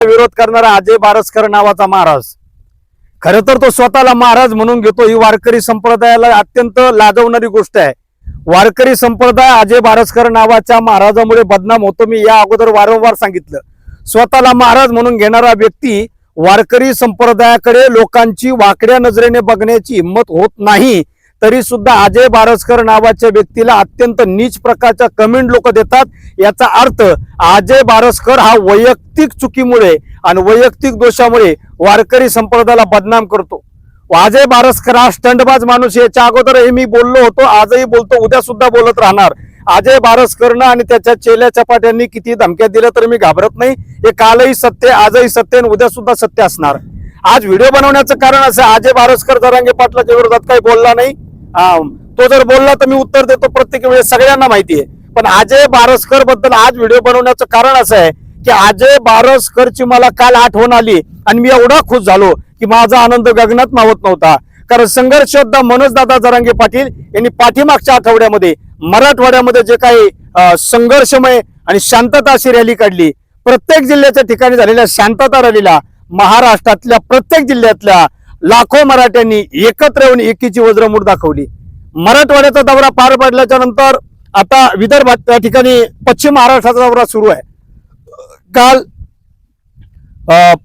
विरोध करणारा अजय बारसकर नावाचा महाराज, खरं तर तो स्वतःला महाराज म्हणून घेतो, ही वारकरी संप्रदायाला अत्यंत लाजवणारी गोष्ट आहे। वारकरी संप्रदाय अजय बारसकर नावाच्या महाराजामुळे बदनाम होतो। मी या अगोदर वारंवार सांगितलं, स्वतःला महाराज म्हणून घेणारा व्यक्ती वारकरी संप्रदायाकडे लोकांची वाकड्या नजरेने बघण्याची हिंमत होत नाही, तरी सुद्धा अजय बारसकर नावाच्या व्यक्तीला अत्यंत नीच प्रकारच्या कमेंट लोक देतात। याचा अर्थ अजय बारसकर हा वैयक्तिक चुकीमुळे आणि वैयक्तिक दोषामुळे वारकरी संप्रदायाला बदनाम करतो। अजय बारसकर हा स्टंटबाज माणूस, याच्या अगोदरही मी बोललो होतो, आजही बोलतो, उद्या सुद्धा बोलत राहणार। अजय बारसकरनं आणि त्याच्या चेल्या चपाट्यांनी किती धमक्या दिल्या तर मी घाबरत नाही। हे कालही सत्य, आजही सत्य आणि उद्या सुद्धा सत्य असणार। आज व्हिडिओ बनवण्याचं कारण असं, अजय बारसकर जरांगे पाटलाच्या विरोधात काही बोलला नाही। तो जर बोलला तर मी उत्तर देतो, प्रत्येक वेळेस सगळ्यांना माहिती आहे। पण अजय बारसकर बद्दल आज व्हिडिओ बनवण्याचं कारण असं आहे की अजय बारसकरची मला काल आठवण आली आणि मी एवढा खुश झालो की माझा आनंद गगनात मावत नव्हता। कारण संघर्ष योद्धा मनोजदादा जरांगे पाटील यांनी पाठीमागच्या आठवड्यामध्ये मराठवाड्यामध्ये जे काही संघर्षमय आणि शांतता अशी रॅली काढली, प्रत्येक जिल्ह्याच्या ठिकाणी झालेल्या शांतता रॅलीला महाराष्ट्रातल्या प्रत्येक जिल्ह्यातल्या लाखो मराठ्यांनी एकत्र येऊन एकीची वज्रमूठ दाखवली। मराठवाड्याचा दौरा पार पडल्याच्या नंतर आता विदर्भात त्या ठिकाणी पश्चिम महाराष्ट्राचा दौरा सुरू आहे। काल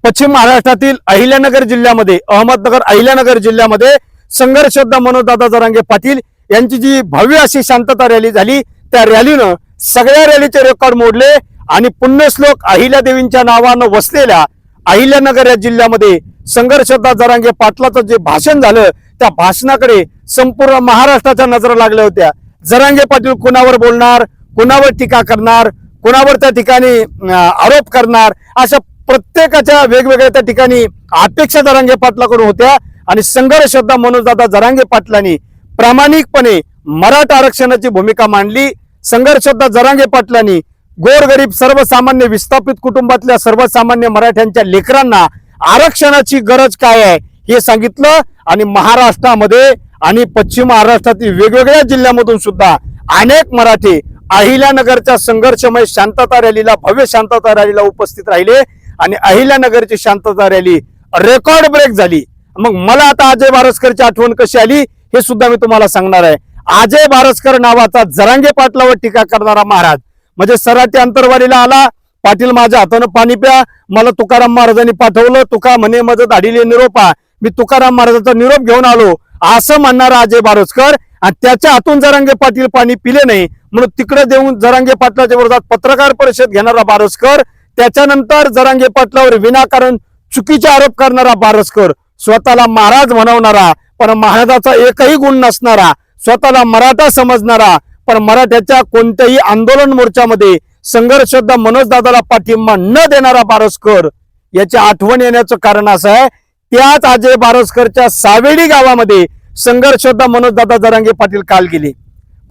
पश्चिम महाराष्ट्रातील अहिल्यानगर जिल्ह्यामध्ये, अहमदनगर अहिल्यानगर जिल्ह्यामध्ये संघर्ष योद्धा मनोजदादा जरांगे पाटील यांची जी भव्य अशी शांतता रॅली झाली, त्या रॅलीनं सगळ्या रॅलीचे रेकॉर्ड मोडले आणि पुण्यश्लोक अहिल्यादेवींच्या नावानं वसलेल्या अहिल्यानगर या जिल्ह्यामध्ये संघर्ष योद्धा जरांगे पाटलाचं जे भाषण झालं, त्या भाषणाकडे संपूर्ण महाराष्ट्राच्या नजरा लागल्या होत्या। जरांगे पाटील कुणावर बोलणार, कुणावर टीका करणार, कुणावर त्या ठिकाणी आरोप करणार, अशा प्रत्येकाच्या वेगवेगळ्या त्या ठिकाणी अपेक्षा जरांगे पाटलाकडून होत्या। आणि संघर्ष योद्धा मनोजदादा जरांगे पाटलांनी प्रामाणिकपणे मराठा आरक्षणाची भूमिका मांडली। संघर्ष योद्धा जरांगे पाटलांनी गोरगरीब सर्वसामान्य विस्थापित कुटुंबातल्या सर्वसामान्य मराठ्यांच्या लेकरांना आरक्षणाची गरज काय आहे हे सांगितलं। आणि महाराष्ट्रामध्ये आणि पश्चिम महाराष्ट्रातील वेगवेगळ्या जिल्ह्यामधून सुद्धा अनेक मराठी अहिल्यानगरच्या संघर्षमय शांतता रॅलीला, भव्य शांतता रॅलीला उपस्थित राहिले आणि अहिल्यानगरची शांतता रॅली रेकॉर्ड ब्रेक झाली। मग मला आता अजय बारसकरची आठवण कशी आली हे सुद्धा मी तुम्हाला सांगणार आहे। अजय बारसकर नावाचा जरांगे पाटलावर टीका करणारा महाराज म्हणजे सराटी अंतरवालीला आला, पाटील माझ्या हातानं पाणी प्या, मला तुकाराम महाराजांनी पाठवलं, तुका म्हणे मज धाडीले निरोपा, मी तुकाराम महाराजांचा निरोप घेऊन आलो असं म्हणणारा अजय बारसकर, आणि त्याच्या हातून जरांगे पाटील पाणी पिले नाही म्हणून तिकडे देऊन जरांगे पाटलाच्या विरोधात पत्रकार परिषद घेणारा बारसकर, त्याच्यानंतर जरांगे पाटलावर विनाकारण चुकीचे आरोप करणारा बारसकर, स्वतःला महाराज म्हणवणारा पण महाराजाचा एकही गुण नसणारा, स्वतःला मराठा समजणारा पण मराठ्याच्या कोणत्याही आंदोलन मोर्चामध्ये संघर्ष योद्धा मनोजदादाला पाठिंबा न देणारा बारसकर, याची आठवण येण्याचं कारण असं आहे, त्याच अजय बारसकरच्या सावेडी गावामध्ये संघर्ष योद्धा मनोजदादा जरांगे पाटील काल गेले।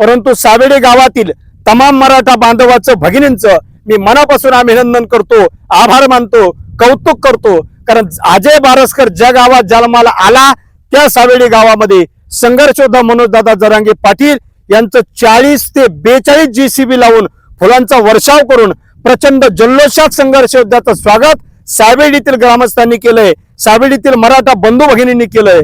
परंतु सावेडी गावातील तमाम मराठा बांधवाचं, भगिनींचं मी मनापासून अभिनंदन करतो, आभार मानतो, कौतुक करतो। कारण अजय बारसकर ज्या गावात जन्माला आला त्या सावेडी गावामध्ये संघर्ष योद्धा मनोजदादा जरांगे पाटील यांचं 40 ते 42 JCB लावून फुलांचा वर्षाव करून प्रचंड जल्लोषात संघर्ष योद्ध्याचं स्वागत सावेडीतील ग्रामस्थांनी केलंय, सावेडीतील मराठा बंधू भगिनींनी केलंय।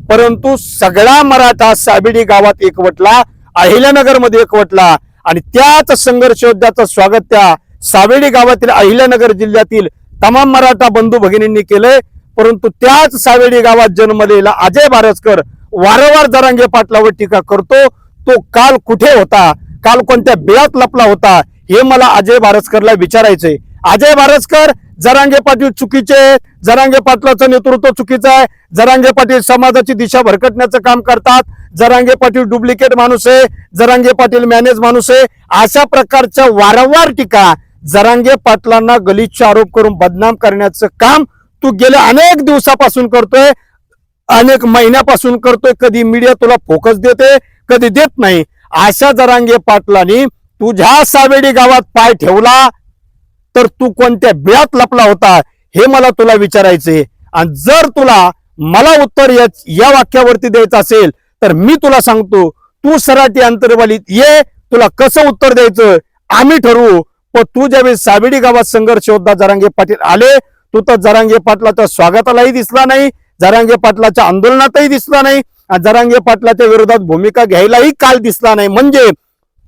परंतु सगळा मराठा सावेडी गावात एकवटला, अहिल्यानगर मध्ये एकवटला आणि त्याच संघर्ष योद्ध्याचं स्वागत त्या सावेडी गावातील अहिल्यानगर जिल्ह्यातील तमाम मराठा बंधू भगिनींनी केलंय। परंतु त्याच सावेडी गावात जन्मलेला अजय बारसकर वारंवार जरांगे पाटलावर टीका करतो। तो काल कुठे होता, काल कोणत्या बिळात लपला होता हे मला अजय बारसकरला विचारायचंय। अजय बारसकर जरांगे पाटील चुकीचे, जरांगे पाटलाचं नेतृत्व चुकीचं आहे, जरांगे पाटील समाजाची दिशा भरकटण्याचं काम करतात, जरांगे पाटील डुप्लिकेट माणूस आहे, जरांगे पाटील मॅनेज माणूस आहे, अशा प्रकारच्या वारंवार टीका जरांगे पाटलांना गलिच्छ आरोप करून बदनाम करण्याचं काम तू गेल्या अनेक दिवसापासून करतोय, अनेक महिन्यापासून करतोय। कधी मीडिया तुला फोकस देते, कधी देत नाही। अशा जरांगे पाटलांनी तुझ्या सावेडी गावात पाय ठेवला तर तू कोणत्या बिळात लपला होता हे मला तुला विचारायचे। आणि जर तुला मला उत्तर या वाक्यावरती द्यायचं असेल तर मी तुला सांगतो, तू सराटी अंतरवालीत ये, तुला कसं उत्तर द्यायचं आम्ही ठरवू। पण तू ज्यावेळी सावेडी गावात संघर्ष योद्धा जरांगे पाटील आले, तू तर जरांगे पाटलाच्या स्वागतालाही दिसला नाही, जरांगे पाटलाच्या आंदोलनातही दिसला नाही आणि जरांगे पाटलाच्या विरोधात भूमिका घ्यायलाही काल दिसला नाही. म्हणजे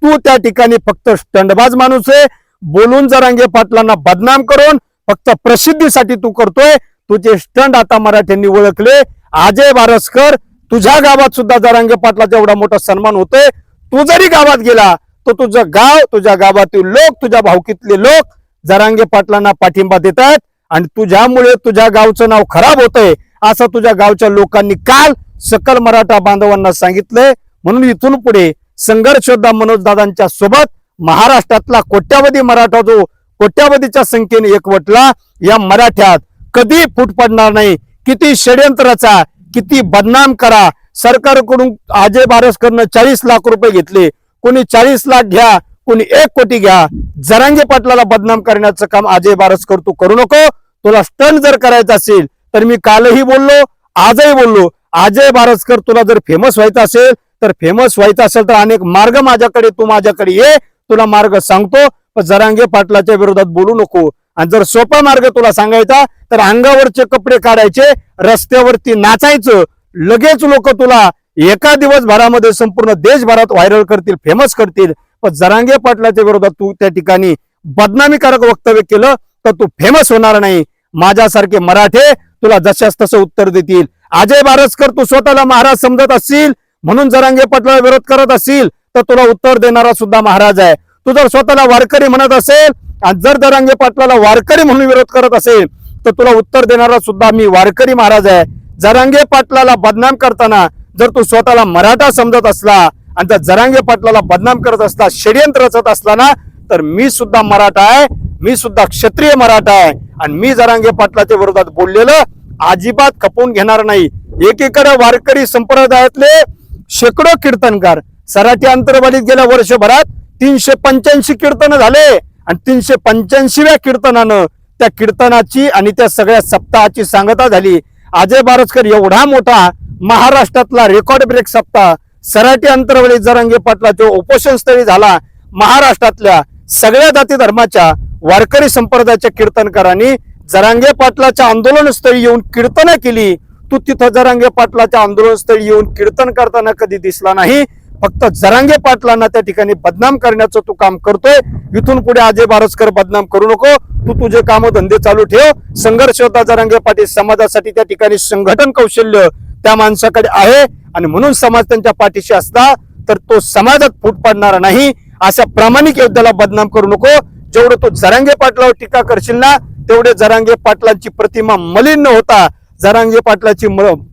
तू त्या ठिकाणी फक्त स्टंडबाज माणूस आहे. बोलून जरांगे पाटलांना बदनाम करून फक्त प्रसिद्धीसाठी तू करतोय. तुझे स्टंड आता मराठ्यांनी ओळखले. अजय बारसकर, तुझ्या गावात सुद्धा जरांगे पाटलाचा एवढा मोठा सन्मान होतोय. तू जरी गावात गेला तर तुझं गाव, तुझ्या गावातील लोक, तुझ्या भावकीतले लोक जरांगे पाटलांना पाठिंबा देतात आणि तुझ्यामुळे तुझ्या गावचं नाव खराब होतंय असं तुझ्या गावच्या लोकांनी काल सकल मराठा बांधवांना सांगितलंय. म्हणून इथून पुढे संघर्ष योद्धा मनोजदादांच्या सोबत महाराष्ट्रातला कोट्यावधी मराठा जो कोट्यावधीच्या संख्येने एकवटला, या मराठ्यात कधी फूट पडणार नाही. किती षड्यंत्राचा, किती बदनाम करा, सरकारकडून अजय बारसकरनं 40 लाख रुपये घेतले, कोणी 40 लाख घ्या, कोणी 1 कोटी घ्या, जरांगे पाटलाला बदनाम करण्याचं काम अजय बारसकर तू करू नको. तुला स्टंट जर करायचं असेल तर मी कालही बोललो, आजही बोललो, अजय बारसकर तुला जर फेमस व्हायचं असेल तर फेमस व्हायचं असेल तर अनेक मार्ग माझ्याकडे, तू माझ्याकडे ये, तुला मार्ग सांगतो. पण जरांगे पाटलाच्या विरोधात बोलू नको. आणि जर सोपा मार्ग तुला सांगायचा तर अंगावरचे कपडे काढायचे, रस्त्यावरती नाचायचं, लगेच लोक तुला एका दिवसभरामध्ये संपूर्ण देशभरात व्हायरल करतील, फेमस करतील. पण जरांगे पाटलाच्या विरोधात तू त्या ठिकाणी बदनामीकारक वक्तव्य केलं तर तू फेमस होणार नाही. माझ्यासारखे मराठे तुला जशास तसं उत्तर देतील. अजय बारसकर, तू स्वतःला महाराज समजत असशील म्हणून जरांगे पाटलाला विरोध करत असशील तर तुला उत्तर देणारा सुद्धा महाराज आहे. तू जर स्वतःला वारकरी म्हणत असेल आणि जर जरांगे पाटलाला वारकरी म्हणून विरोध करत असेल तर तुला उत्तर देणारा सुद्धा मी वारकरी महाराज आहे. जरांगे पाटलाला बदनाम करताना जर तू स्वतःला मराठा समजत असला आणि जर जरांगे पाटलाला बदनाम करत असला, षड्यंत्र रचत असला ना, तर मी सुद्धा मराठा आहे, मी सुद्धा क्षत्रिय मराठा आहे आणि मी जरांगे पाटलाच्या विरोधात बोललेलं अजिबात खपवून घेणार नाही. एकीकडे वारकरी संप्रदायातले शेकडो कीर्तनकार, सराठी अंतरवालीत गेल्या वर्षभरात 385 कीर्तन झाले आणि 385व्या कीर्तनानं त्या कीर्तनाची आणि त्या सगळ्या सप्ताहाची सांगता झाली. अजय बारसकर एवढा मोठा महाराष्ट्रातला रेकॉर्ड ब्रेक सप्ताह सराठी अंतरवली जरांगे पाटलाच्या उपोषण स्थळी झाला. महाराष्ट्रातल्या सगळ्या जाती धर्माच्या वारकरी संप्रदायाच्या कीर्तनकारांनी जरांगे पाटलाच्या आंदोलनस्थळी येऊन कीर्तन केली. तू तिथं जरांगे पाटलाच्या आंदोलनस्थळी येऊन कीर्तन करताना कधी दिसला नाही. फक्त जरांगे पाटलांना त्या ठिकाणी बदनाम करण्याचं तू काम करतोय. इथून पुढे अजय बारसकर बदनाम करू नको. तू तुझे काम धंदे चालू ठेव. संघर्ष योद्धा जरांगे पाटील समाजासाठी त्या ठिकाणी संघटन कौशल्य त्या माणसाकडे आहे आणि म्हणून समाज त्यांच्या पाठीशी असला तर तो समाजात फूट पडणार नाही. अशा प्रामाणिक योद्ध्याला बदनाम करू नको. जेवढं तू जरांगे पाटलावर टीका करशील ना तेवढे जरांगे पाटलांची प्रतिमा मलिन न होता जरांगे पाटलाची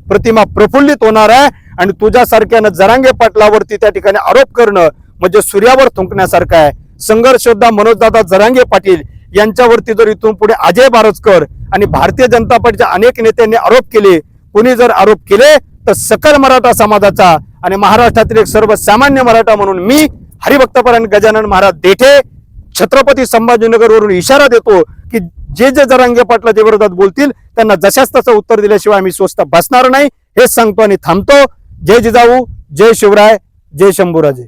प्रतिमा प्रफुल्लित होणार आहे. आणि तुझ्यासारख्यानं जरांगे पाटलावरती त्या ठिकाणी आरोप करणं म्हणजे सूर्यावर थुंकण्यासारखं आहे. संघर्ष योद्धा मनोजदादा जरांगे पाटील यांच्यावरती जर इथून पुढे अजय बारसकर आणि भारतीय जनता पार्टीच्या अनेक नेत्यांनी आरोप केले, कुणी जर आरोप केले तर सकल मराठा समाजाचा आणि महाराष्ट्रातील एक सर्वसामान्य मराठा म्हणून मी हरिभक्तपरायण गजानन महाराज देठे छत्रपती संभाजीनगर वरून इशारा देतो की जे जे जरांगे पाटलाच्या विरोधात बोलतील त्यांना जशाच तसं उत्तर दिल्याशिवाय आम्ही स्वस्थ बसणार नाही. हेच सांगतो आणि थांबतो. जय जिजाऊ, जय शिवराय, जय शंभूराजे.